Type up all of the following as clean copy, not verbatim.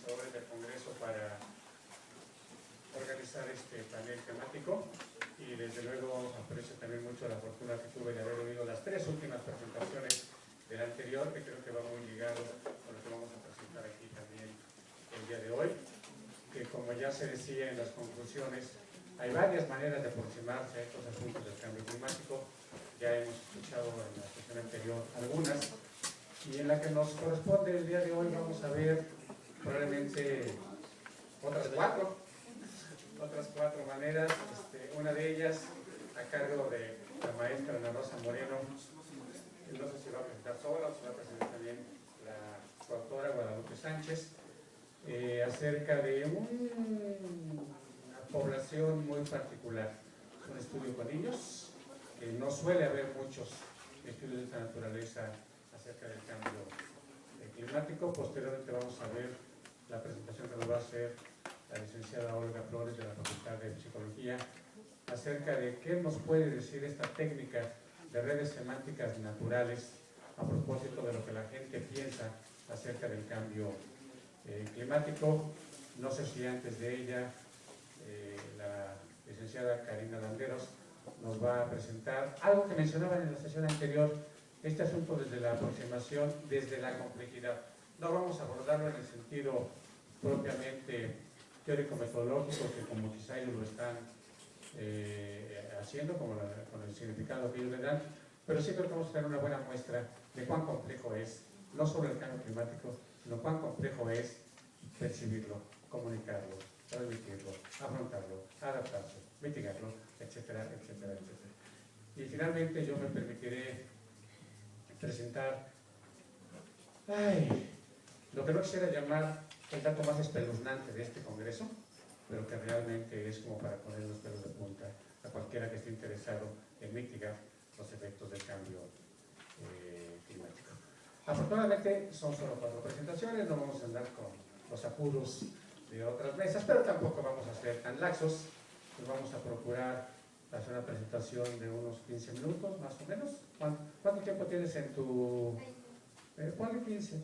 organizadores del Congreso para organizar este panel temático, y desde luego aprecio también mucho la fortuna que tuve de haber oído las tres últimas presentaciones del anterior, que creo que va muy ligado con lo que vamos a presentar aquí también el día de hoy, que como ya se decía en las conclusiones, hay varias maneras de aproximarse a estos asuntos del cambio climático. Ya hemos escuchado en la sesión anterior algunas, y en la que nos corresponde el día de hoy vamos a ver probablemente otras cuatro maneras. Una de ellas a cargo de la maestra Ana Rosa Moreno, no sé si va a presentar sola o si va a presentar también la coautora Guadalupe Sánchez, acerca de una población muy particular, un estudio con niños, que no suele haber muchos estudios de esta naturaleza acerca del cambio climático. Posteriormente vamos a ver la presentación que nos va a hacer la licenciada Olga Flores de la Facultad de Psicología acerca de qué nos puede decir esta técnica de redes semánticas naturales a propósito de lo que la gente piensa acerca del cambio climático. No sé si antes de ella la licenciada Karina Landeros nos va a presentar algo que mencionaban en la sesión anterior, este asunto desde la aproximación, desde la complejidad. No vamos a abordarlo en el sentido propiamente teórico-metodológico, que como quizá ellos lo están haciendo, con el significado que ellos le dan, pero sí creo que vamos a tener una buena muestra de cuán complejo es, no solo el cambio climático, sino cuán complejo es percibirlo, comunicarlo, transmitirlo, afrontarlo, adaptarse, mitigarlo, etcétera, etcétera, etcétera. Y finalmente yo me permitiré presentar lo que no quisiera llamar el dato más espeluznante de este congreso, pero que realmente es como para poner los pelos de punta a cualquiera que esté interesado en mitigar los efectos del cambio climático. Afortunadamente son solo 4 presentaciones, no vamos a andar con los apuros de otras mesas, pero tampoco vamos a ser tan laxos. Pues vamos a procurar hacer una presentación de unos 15 minutos, más o menos. ¿Cuánto tiempo tienes en tu...? Ponle 15.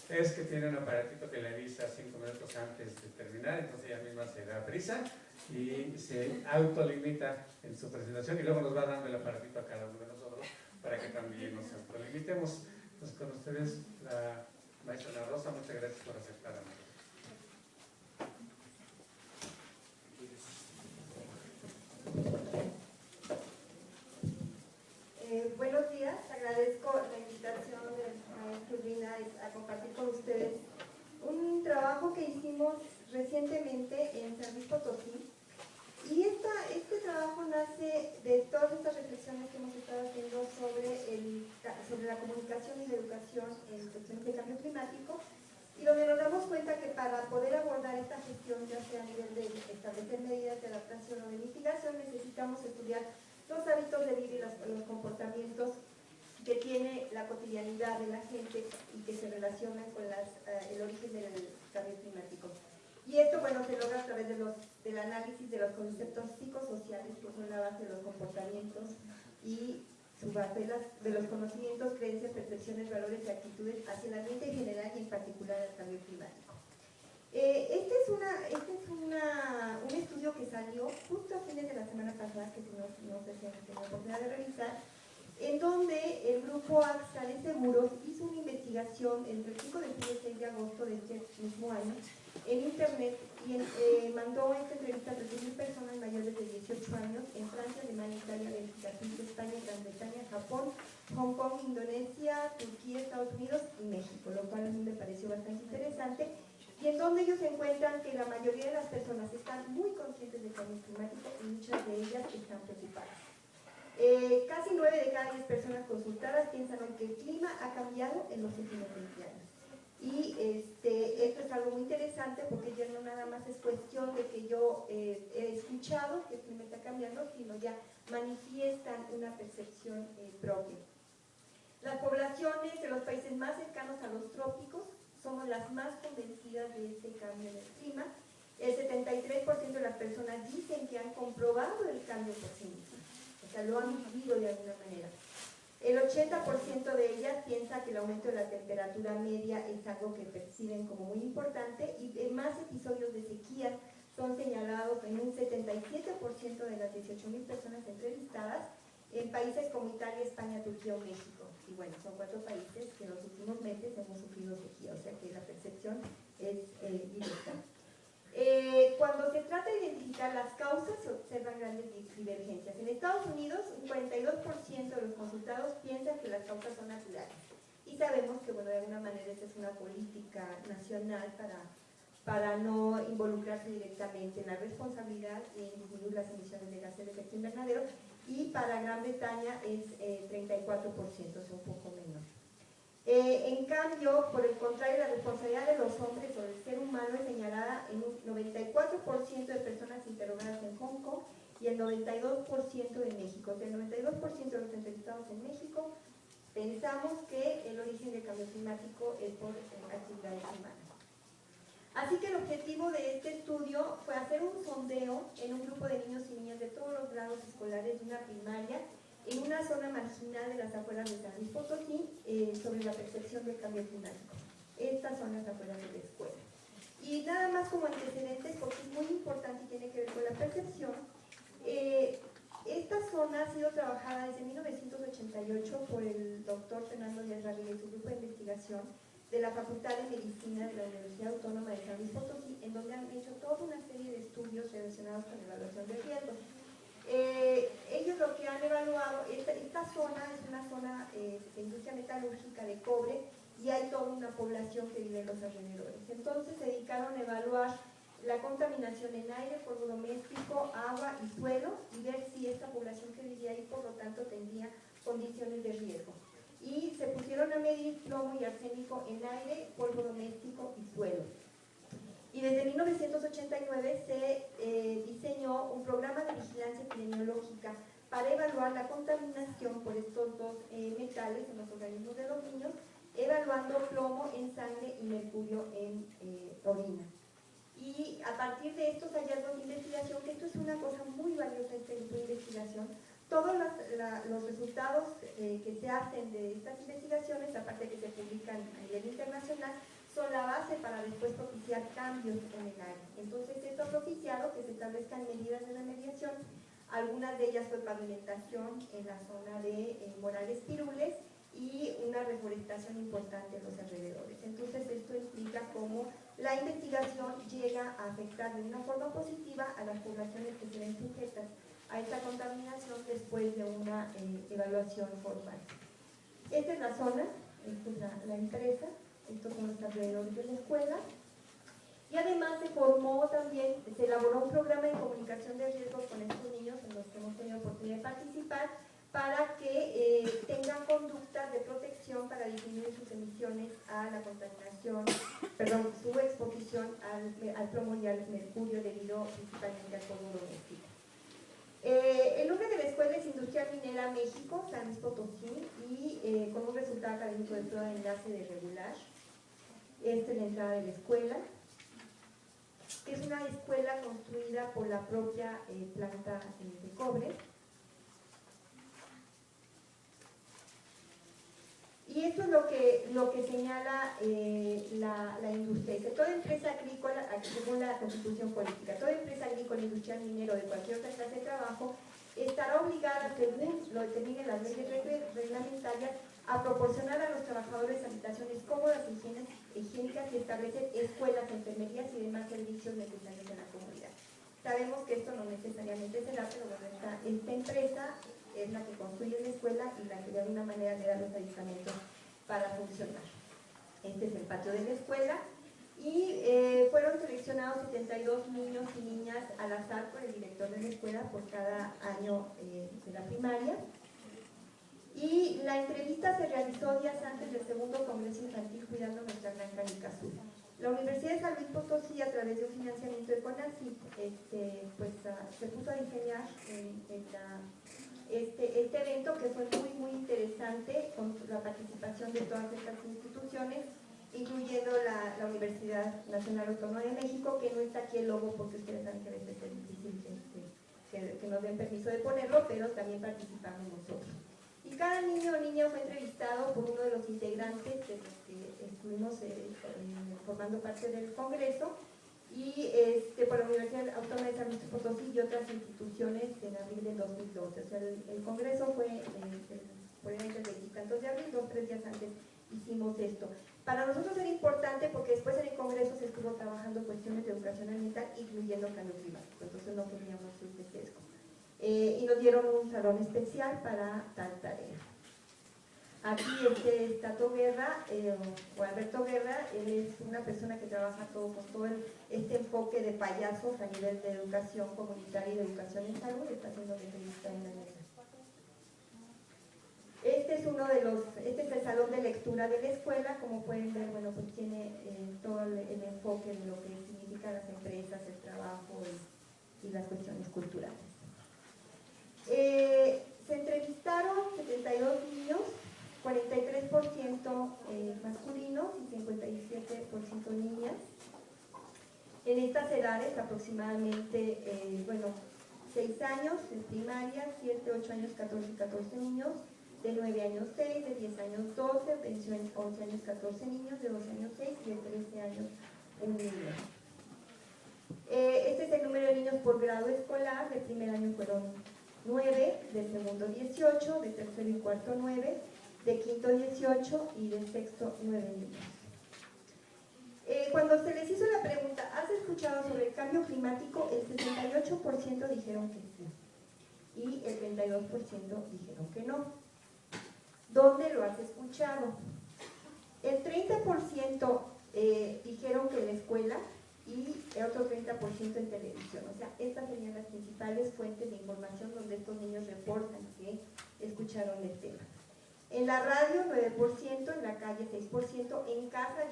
Es que tiene un aparatito que le avisa 5 minutos antes de terminar, entonces ella misma se da prisa y se autolimita en su presentación, y luego nos va dando el aparatito a cada uno de nosotros para que también nos autolimitemos. Entonces, con ustedes, la maestra Ana Rosa, muchas gracias por aceptarme. Buenos días, agradezco la invitación del maestro Urbina a compartir con ustedes un trabajo que hicimos recientemente en San Luis Potosí, y este trabajo nace de todas estas reflexiones que hemos estado haciendo sobre la comunicación y la educación en cuestiones de cambio climático, y donde nos damos cuenta que para poder abordar esta gestión, ya sea a nivel de establecer medidas de adaptación o de mitigación, necesitamos estudiar los hábitos de vida y los comportamientos que tiene la cotidianidad de la gente y que se relacionan con el origen del cambio climático. Y esto, bueno, se logra a través del análisis de los conceptos psicosociales, que son la base de los comportamientos, y su base de los conocimientos, creencias, percepciones, valores y actitudes hacia el ambiente en general y en particular al cambio climático. Este es un estudio que salió justo a fines de la semana pasada, que no sé si han tenido la oportunidad de revisar, en donde el grupo AXA de Seguros hizo una investigación entre el 5 de julio y el 6 de agosto de este mismo año en internet, y mandó esta entrevista a 13.000 personas mayores de 18 años en Francia, Alemania, Italia, Bélgica, Suiza, España, Gran Bretaña, Japón, Hong Kong, Indonesia, Turquía, Estados Unidos y México, lo cual a mí me pareció bastante interesante, y en donde ellos encuentran que la mayoría de las personas están muy conscientes del cambio climático y muchas de ellas están preocupadas. Casi 9 de cada 10 personas consultadas piensan hoy que el clima ha cambiado en los últimos 20 años. Y esto es algo muy interesante, porque ya no nada más es cuestión de que yo he escuchado que el clima está cambiando, sino ya manifiestan una percepción propia. Las poblaciones de los países más cercanos a los trópicos somos las más convencidas de este cambio en el clima. El 73% de las personas dicen que han comprobado el cambio por sí mismas, o sea, lo han vivido de alguna manera. El 80% de ellas piensa que el aumento de la temperatura media es algo que perciben como muy importante, y más episodios de sequía son señalados en un 77% de las 18,000 personas entrevistadas en países como Italia, España, Turquía o México. Y bueno, son 4 países que en los últimos meses hemos sufrido sequía, o sea que la percepción es directa. Cuando se trata de identificar las causas, se observan grandes divergencias. En Estados Unidos, un 42% de los consultados piensan que las causas son naturales. Y sabemos que, bueno, de alguna manera esta es una política nacional para no involucrarse directamente en la responsabilidad y en disminuir las emisiones de gases de efecto invernadero. Y para Gran Bretaña es 34%, es un poco menor. En cambio, por el contrario, la responsabilidad de los hombres o del ser humano es señalada en un 94% de personas interrogadas en Hong Kong y el 92% en México. O sea, el 92% de los entrevistados en México pensamos que el origen del cambio climático es por actividades humanas. Así que el objetivo de este estudio fue hacer un sondeo en un grupo de niños y niñas de todos los grados escolares de una primaria en una zona marginal de las afueras de San Luis Potosí sobre la percepción del cambio climático. Estas son las afueras de la escuela. Y nada más como antecedentes, porque es muy importante y tiene que ver con la percepción, esta zona ha sido trabajada desde 1988 por el doctor Fernando Díaz Barriga y su grupo de investigación de la Facultad de Medicina de la Universidad Autónoma de San Luis Potosí, en donde han hecho toda una serie de estudios relacionados con la evaluación de riesgos. Ellos lo que han evaluado, esta zona es una zona de industria metalúrgica de cobre y hay toda una población que vive en los alrededores. Entonces se dedicaron a evaluar la contaminación en aire, polvo doméstico, agua y suelo y ver si esta población que vivía ahí por lo tanto tendría condiciones de riesgo. Y se pusieron a medir plomo y arsénico en aire, polvo doméstico y suelo. Y desde 1989 se diseñó un programa de vigilancia epidemiológica para evaluar la contaminación por estos dos metales en los organismos de los niños, evaluando plomo en sangre y mercurio en orina. Y a partir de estos hallazgos de investigación, que esto es una cosa muy valiosa, este grupo de investigación, todos los resultados que se hacen de estas investigaciones, aparte de que se publican a nivel internacional, son la base para después propiciar cambios en el área. Entonces, esto ha propiciado que se establezcan medidas de remediación. Algunas de ellas fue pavimentación en la zona de Morales Pirules y una reforestación importante en los alrededores. Entonces, esto explica cómo la investigación llega a afectar de una forma positiva a las poblaciones que se ven sujetas a esta contaminación después de una evaluación formal. Esta es la zona, esta es la empresa. Estos son los alrededores de la escuela. Y además se formó también, se elaboró un programa de comunicación de riesgos con estos niños en los que hemos tenido oportunidad de participar para que tengan conductas de protección para disminuir sus emisiones a la contaminación, perdón, su exposición al plomo y al mercurio debido principalmente al polvo doméstico. El nombre de la escuela es Industrial Minera México, San Luis Potosí, y con un resultado académico de prueba de enlace de regular. Esta es la entrada de la escuela. Es una escuela construida por la propia planta de cobre. Y esto es lo que señala la industria. Que toda empresa agrícola, según la Constitución Política, toda empresa agrícola, industrial, minero o de cualquier otra clase de trabajo estará obligada, según lo determinen las leyes reglamentarias, a proporcionar a los trabajadores habitaciones cómodas, higiénicas y establecer escuelas, enfermerías y demás servicios necesarios en la comunidad. Sabemos que esto no necesariamente será, pero bueno, esta empresa es la que construye la escuela y la que de alguna manera le da los aditamentos para funcionar. Este es el patio de la escuela y fueron seleccionados 72 niños y niñas al azar por el director de la escuela por cada año de la primaria. Y la entrevista se realizó días antes del segundo Congreso Infantil Cuidando Nuestra Gran Canica Azul. La Universidad de San Luis Potosí, a través de un financiamiento de CONACYT, se puso a diseñar este evento, que fue muy interesante, con la participación de todas estas instituciones, incluyendo la Universidad Nacional Autónoma de México, que no está aquí el logo porque ustedes saben que a veces es difícil que nos den permiso de ponerlo, pero también participamos nosotros. y cada niño o niña fue entrevistado por uno de los integrantes de los que estuvimos formando parte del Congreso y por la Universidad Autónoma de San Luis Potosí y otras instituciones en abril del 2012. O sea, el Congreso fue por el 20 tantos de abril, 2 o 3 días antes hicimos esto. Para nosotros era importante porque después en el Congreso se estuvo trabajando cuestiones de educación ambiental, incluyendo cambio climático, entonces no queríamos ese sesgo. Y nos dieron un salón especial para tal tarea. Aquí está Tato Guerra, o Alberto Guerra, él es una persona que trabaja con todo este enfoque de payasos a nivel de educación comunitaria y de educación en salud, está haciendo entrevista en la mesa. Este es el salón de lectura de la escuela, como pueden ver, bueno, pues tiene todo el enfoque de lo que significan las empresas, el trabajo y las cuestiones culturales. Se entrevistaron 72 niños, 43% masculinos y 57% niñas. En estas edades aproximadamente, 6 años en primaria, 7, 8 años, 14 niños, de 9 años 6, de 10 años 12, de 11 años 14 niños, de 12 años 6 y de 13 años un niño. Este es el número de niños por grado escolar. De primer año fueron 9, de segundo 18, de tercero y cuarto 9, de quinto 18 y de sexto 9 niños. Cuando se les hizo la pregunta, ¿has escuchado sobre el cambio climático? El 68% dijeron que sí y el 32% dijeron que no. ¿Dónde lo has escuchado? El 30% dijeron que en la escuela y el otro 30% en televisión. O sea, estas serían las principales fuentes de información donde estos niños reportan que escucharon el tema. En la radio 9%, en la calle 6%, en casa 16%,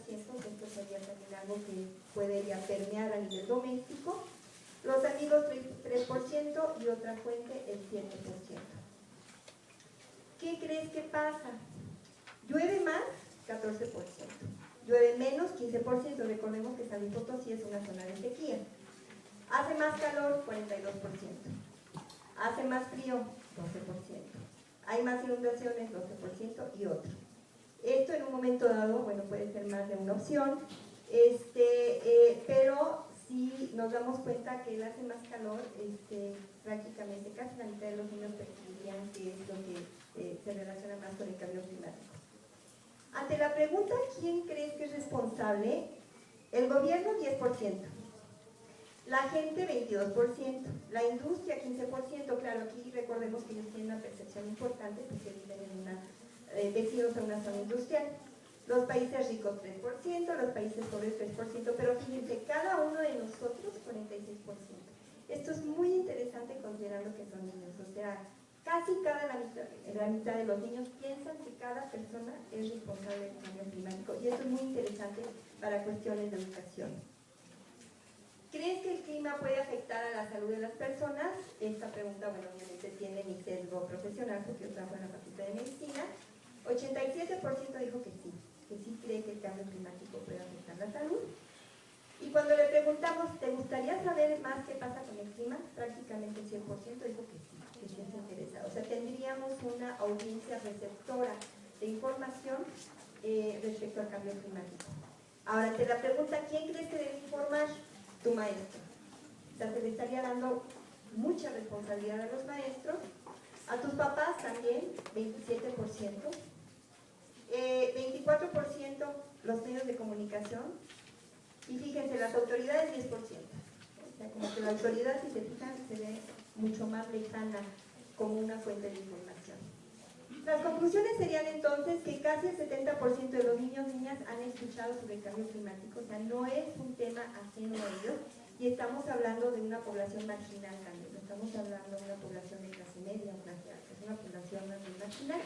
esto sería también algo que puede ya permear a nivel doméstico. Los amigos 3% y otra fuente el 7%. ¿Qué crees que pasa? Llueve más, 14%. Llueve menos, 15%. Recordemos que San Luis Potosí es una zona de sequía. Hace más calor, 42%. Hace más frío, 12%. Hay más inundaciones, 12% y otro. Esto en un momento dado, bueno, puede ser más de una opción, pero si nos damos cuenta que hace más calor, prácticamente casi la mitad de los niños percibirían que es lo que se relaciona más con el cambio climático. Ante la pregunta, ¿quién crees que es responsable? El gobierno, 10%. La gente, 22%. La industria, 15%. Claro, aquí recordemos que ellos tienen una percepción importante porque viven vecinos a una zona industrial. Los países ricos, 3%. Los países pobres, 3%. Pero fíjense, cada uno de nosotros, 46%. Esto es muy interesante considerando que son niños. O sea, casi la mitad de los niños piensan que cada persona es responsable del cambio climático. Y esto es muy interesante para cuestiones de educación. ¿Crees que el clima puede afectar a la salud de las personas? Esta pregunta, bueno, obviamente tiene mi sesgo profesional porque yo trabajo en la Facultad de Medicina. 87% dijo que sí cree que el cambio climático puede afectar la salud. Y cuando le preguntamos, ¿te gustaría saber más qué pasa con el clima? Prácticamente el 100% dijo que sí está interesado. O sea, tendríamos una audiencia receptora de información respecto al cambio climático. Ahora, te la pregunta, ¿quién crees que debe informar? Tu maestro. O sea, se le estaría dando mucha responsabilidad a los maestros. A tus papás también, 27%. 24% los medios de comunicación. Y fíjense, las autoridades, 10%. O sea, como que la autoridad, si se fijan, se ve mucho más lejana como una fuente de información. Las conclusiones serían entonces que casi el 70% de los niños y niñas han escuchado sobre el cambio climático, o sea, no es un tema ajeno a ellos, y estamos hablando de una población marginal también, no estamos hablando de una población de clase media o clase alta, es una población más bien marginal.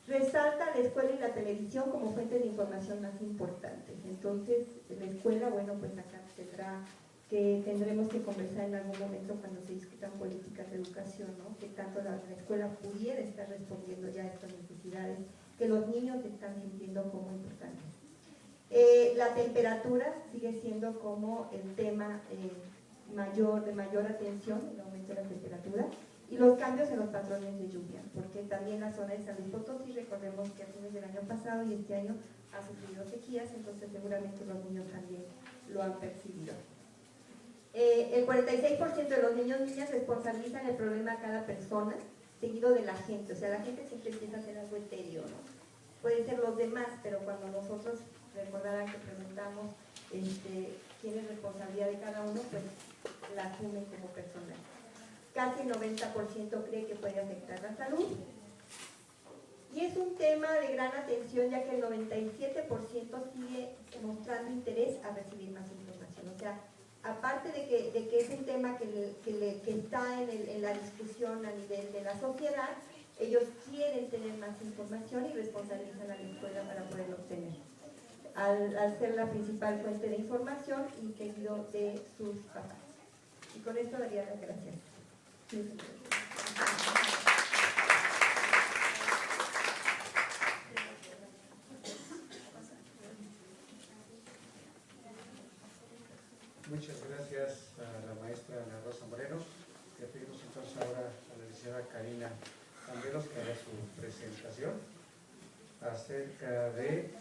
Resalta la escuela y la televisión como fuentes de información más importantes. Entonces, la escuela, bueno, pues acá tendremos que conversar en algún momento cuando se discutan políticas de educación, ¿no? Que tanto la escuela pudiera estar respondiendo ya a estas necesidades que los niños están sintiendo como importantes. La temperatura sigue siendo como el tema de mayor atención, el aumento de la temperatura. y los cambios en los patrones de lluvia, porque también la zona de San Luis Potosí, recordemos que a fines del año pasado y este año ha sufrido sequías, entonces seguramente los niños también lo han percibido. El 46% de los niños y niñas responsabilizan el problema a cada persona, seguido de la gente, o sea, la gente siempre empieza a hacer algo etéreo, ¿no? Pueden ser los demás, pero cuando nosotros recordarán que preguntamos quién es responsabilidad de cada uno, pues la asumen como persona. Casi el 90% cree que puede afectar la salud. Y es un tema de gran atención, ya que el 97% sigue mostrando interés a recibir más información. O sea, aparte de que es un tema que está en la discusión a nivel de la sociedad, ellos quieren tener más información y responsabilizan a la escuela para poderlo obtener. Al ser la principal fuente de información y seguido de sus papás. Y con esto daría las gracias. Muchas gracias a la maestra Ana Rosa Moreno. Le pedimos entonces ahora a la licenciada Karina Camberos que haga su presentación acerca de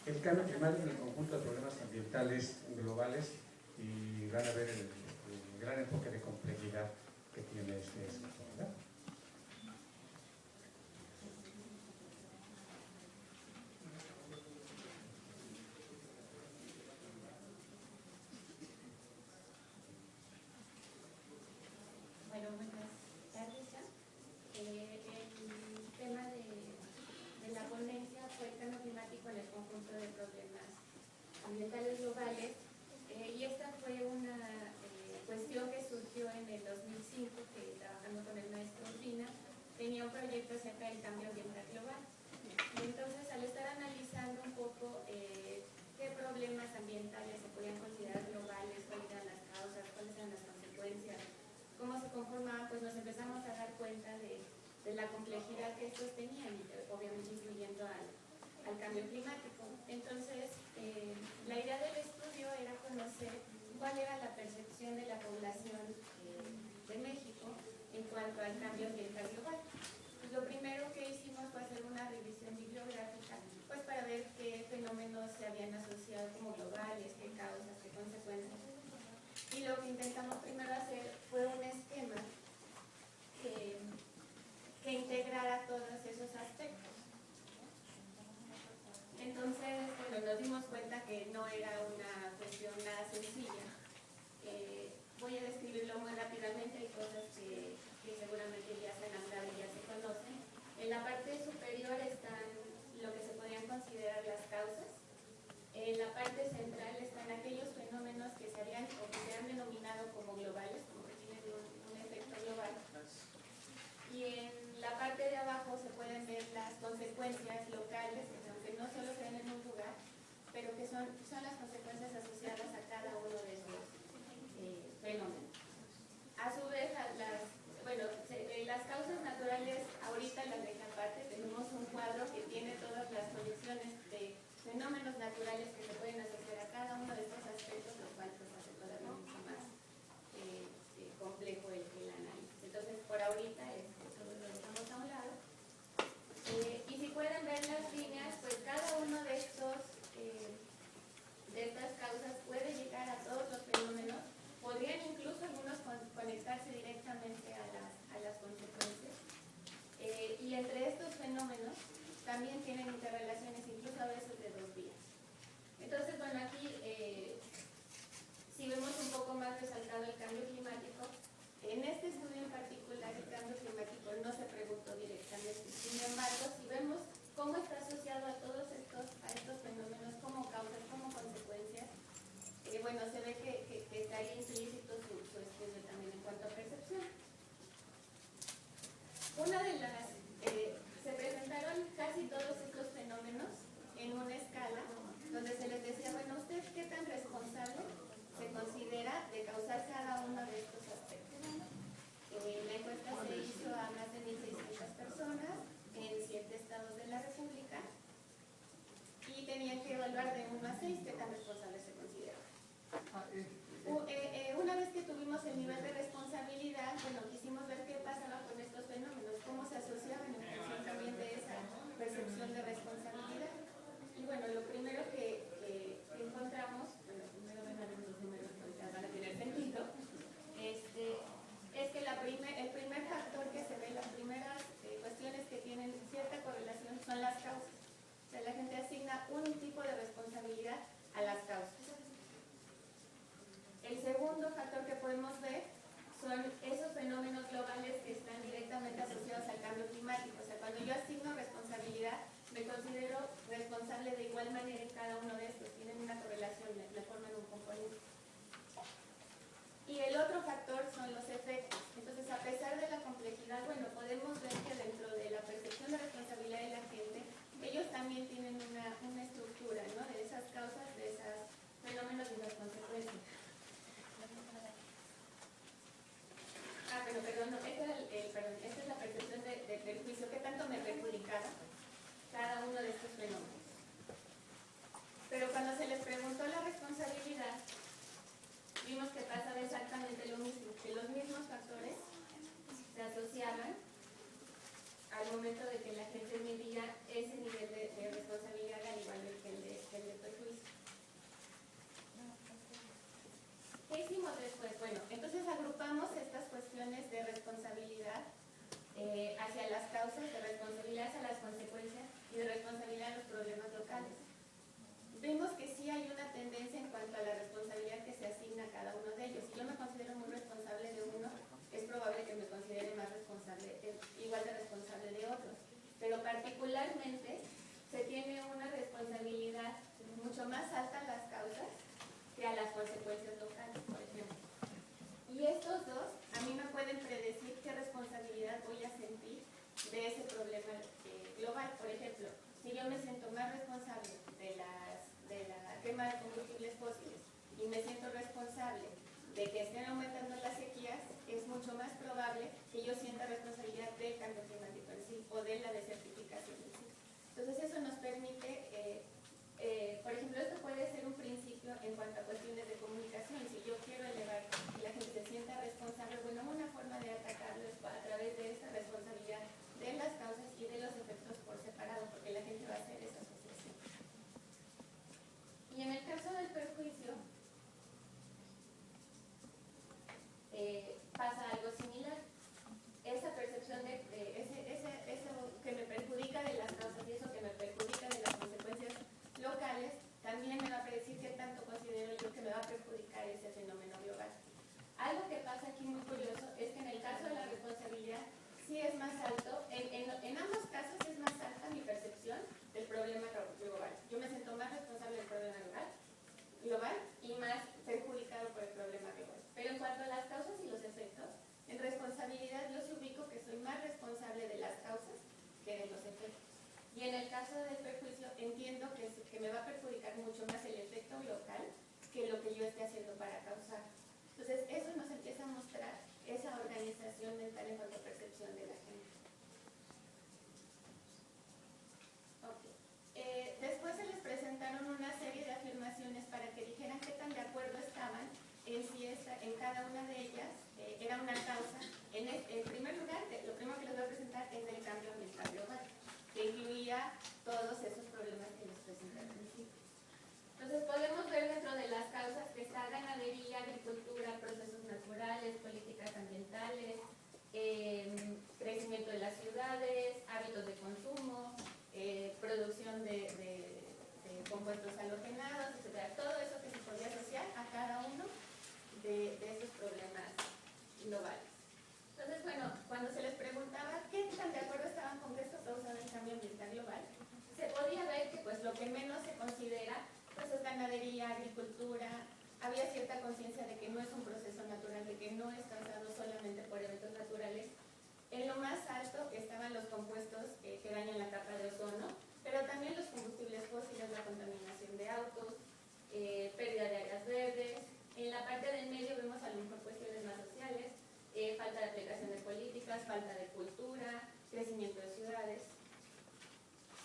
el cambio climático en el conjunto de problemas ambientales globales, y van a ver el gran enfoque de complejidad que tiene este asunto, ¿verdad? Bueno, buenas tardes ya. El tema de la ponencia fue el cambio climático en el conjunto de problemas ambientales globales, y esta fue una cuestión que surgió en el 2005, que trabajando con el maestro Urbina, tenía un proyecto acerca del cambio ambiental global. Y entonces, al estar analizando un poco qué problemas ambientales se podían considerar globales, cuáles eran las causas, cuáles eran las consecuencias, cómo se conformaba, pues nos empezamos a dar cuenta de la complejidad que estos tenían, y obviamente incluyendo al cambio climático. Entonces, la idea del estudio era conocer cuál era la percepción de la población de México en cuanto al cambio ambiental global. Pues lo primero que hicimos fue hacer una revisión bibliográfica, pues para ver qué fenómenos se habían asociado como globales, qué causas, qué consecuencias. Y lo que intentamos primero hacer fue un esquema que integrara todos esos aspectos. Entonces, bueno, nos dimos cuenta que no era una cuestión nada sencilla. Voy a describirlo muy rápidamente, hay cosas que seguramente ya se han hablado y ya se conocen. En la parte superior están lo que se podrían considerar las causas. En la parte central están aquellos fenómenos que se harían o que se han denominado como globales, como que tienen un efecto global. Y en la parte de abajo se pueden ver las consecuencias locales, aunque no solo se ven en un lugar, pero que son las consecuencias asociadas a cada uno de esos fenómenos. A su vez, las causas naturales, ahorita las dejé aparte, tenemos un cuadro que tiene todas las condiciones de fenómenos naturales que se pueden asociar a cada uno de estos aspectos, lo cual pues hace todavía mucho más complejo el análisis. Entonces, por ahorita todo lo dejamos a un lado. Y si pueden ver las líneas, pues cada uno de estas causas puede llegar a todos los fenómenos, podrían incluso algunos conectarse directamente a las consecuencias. Y entre estos fenómenos también tienen interrelaciones, incluso a veces de dos vías. Entonces, bueno, aquí si vemos un poco más resaltado el cambio climático, en este estudio en particular el cambio climático no se preguntó directamente. Sin embargo, si vemos cómo está asociado a todos estos fenómenos como causas, como consecuencias, bueno, se ve que está ahí implícito su estudio también en cuanto a percepción. Se presentaron casi todos estos fenómenos en una escala donde se les decía, bueno, ¿usted qué tan responsable se considera de causar cada uno de estos aspectos? La encuesta se hizo a más de 1.600 personas en 7 estados de la República y tenían que evaluar de 1 a 6 qué tan responsable se considera. Una vez que tuvimos el nivel de responsabilidad, bueno, de que estén aumentando las sequías, es mucho más probable que yo sienta responsabilidad del cambio climático en sí o de la desertificación en sí. Entonces eso nos permite, por ejemplo, esto puede ser un principio en cuanto a cuestiones de comunicación. Si yo quiero elevar y la gente se sienta responsable, bueno, una forma de atacarlo es a través de esta responsabilidad de las causas y de los efectos por separado, porque la gente va a hacer esa asociación. Y en el caso del perjuicio, pasa algo similar. Esa percepción de eso que me perjudica de las causas y eso que me perjudica de las consecuencias locales, también me va a predecir qué tanto considero yo que me va a perjudicar ese fenómeno global. Algo que pasa aquí muy curioso es que en el caso de la responsabilidad sí es más alto, en ambos casos es más alta mi percepción del problema global. Yo me siento más responsable del problema global y más perjudicado por el problema global. Pero en cuanto a las causas y los efectos, en responsabilidad yo sí ubico que soy más responsable de las causas que de los efectos. Y en el caso del perjuicio entiendo que me va a perjudicar mucho más el efecto local que lo que yo esté haciendo para causar. Entonces eso nos empieza a mostrar esa organización mental en cuanto a percepción de la gente. Okay. Después se les presentaron una serie de afirmaciones para que dijeran qué tan de acuerdo estaban en si en cada una de ellas era una causa. En primer lugar, lo primero que les voy a presentar es el cambio ambiental global, que incluía todos esos problemas que les presenté al principio. Entonces podemos ver dentro de las causas que está ganadería, agricultura, procesos naturales, políticas ambientales, crecimiento de las ciudades, hábitos de consumo, producción de compuestos halogenados, etc. Todo eso que se podría asociar a cada uno de esos problemas globales. Entonces, bueno, cuando se les preguntaba qué tan de acuerdo estaban con que esto causaba el cambio ambiental global, se podía ver que pues lo que menos se considera pues es ganadería, agricultura. Había cierta conciencia de que no es un proceso natural, de que no es causado solamente por eventos naturales. En lo más alto estaban los compuestos que dañan la capa de ozono, pero también los combustibles fósiles, la contaminación de autos, pérdida de áreas verdes. En la parte del medio vemos a lo mejor cuestiones más sociales, falta de aplicación de políticas, falta de cultura, crecimiento de ciudades.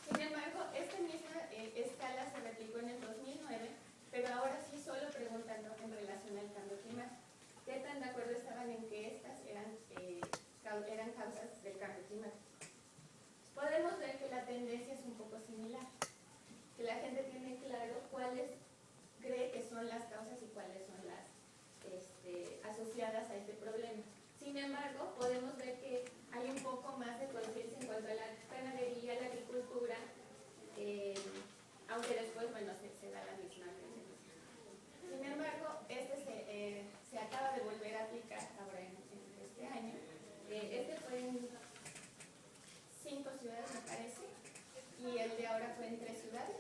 Sin embargo, esta misma escala se replicó en el 2009, pero ahora sí solo preguntando en relación al cambio climático. ¿Qué tan de acuerdo estaban en que estas eran causas del cambio climático? Podemos ver que la tendencia es un poco similar, que la gente tiene claro cuáles cree que son las causas y cuáles son las asociadas a este problema. Sin embargo, podemos ver que hay un poco más de conciencia en cuanto a la ganadería, la agricultura, aunque después, bueno, se da la misma tendencia. Sin embargo, se acaba de volver a aplicar ahora en este año. Este fue en 5 ciudades, me parece, y el de ahora fue en 3 ciudades.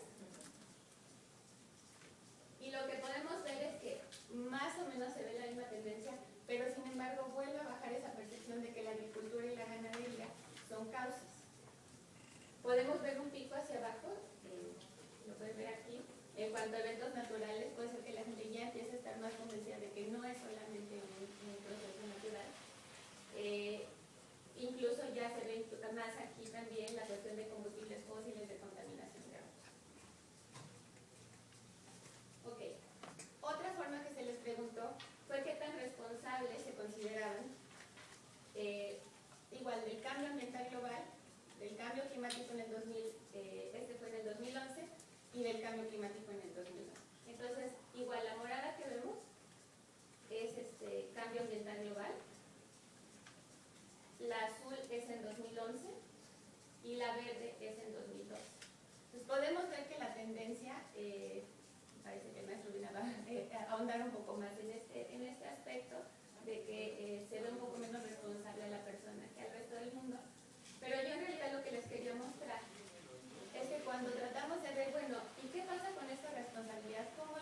Y lo que podemos ver es que más o menos se ve la misma tendencia, pero sin embargo vuelve a bajar esa percepción de que la agricultura y la ganadería son causas. Podemos ver un pico hacia abajo, lo pueden ver aquí. En cuanto a eventos naturales, puede ser que la gente ya empiece a estar más convencida de que no es solamente un proceso natural. Incluso ya se ve más aquí también la cuestión de combustibles fósiles, de contaminación de agua. Ok. Otra forma que se les preguntó fue qué tan responsables se consideraban igual del cambio ambiental global, del cambio climático en el 2011 y del cambio climático en el 2012. Entonces, igual la morada que vemos es cambio ambiental global, la azul es en 2011 y la verde es en 2012. Entonces podemos ver que la tendencia, parece que el maestro Urbina va a ahondar un poco más en este aspecto, de que se ve un poco menos responsable a la persona que al resto del mundo. Pero yo en realidad lo que les quería mostrar es que cuando tratamos de ver, bueno, ¿y qué pasa con esta responsabilidad? ¿Cómo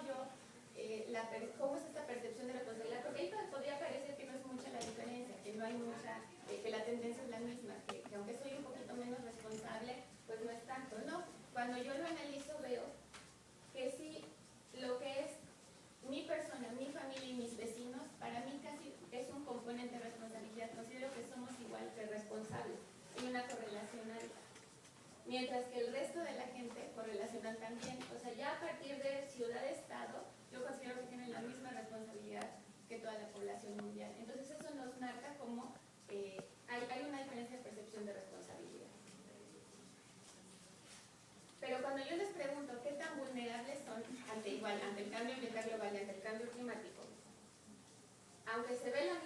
es esta percepción de responsabilidad? Porque ahí podría parecer que no es mucha la diferencia, que no hay mucha, que la tendencia es la misma, que aunque soy un poquito menos responsable, pues no es tanto. No, cuando yo lo analizo veo que sí, lo que es mi persona, mi familia y mis vecinos, para mientras que el resto de la gente correlacionan también. O sea, ya a partir de ciudad-estado, yo considero que tienen la misma responsabilidad que toda la población mundial. Entonces eso nos marca como hay una diferencia de percepción de responsabilidad. Pero cuando yo les pregunto qué tan vulnerables son ante el cambio ambiental global y ante el cambio climático, aunque se ve la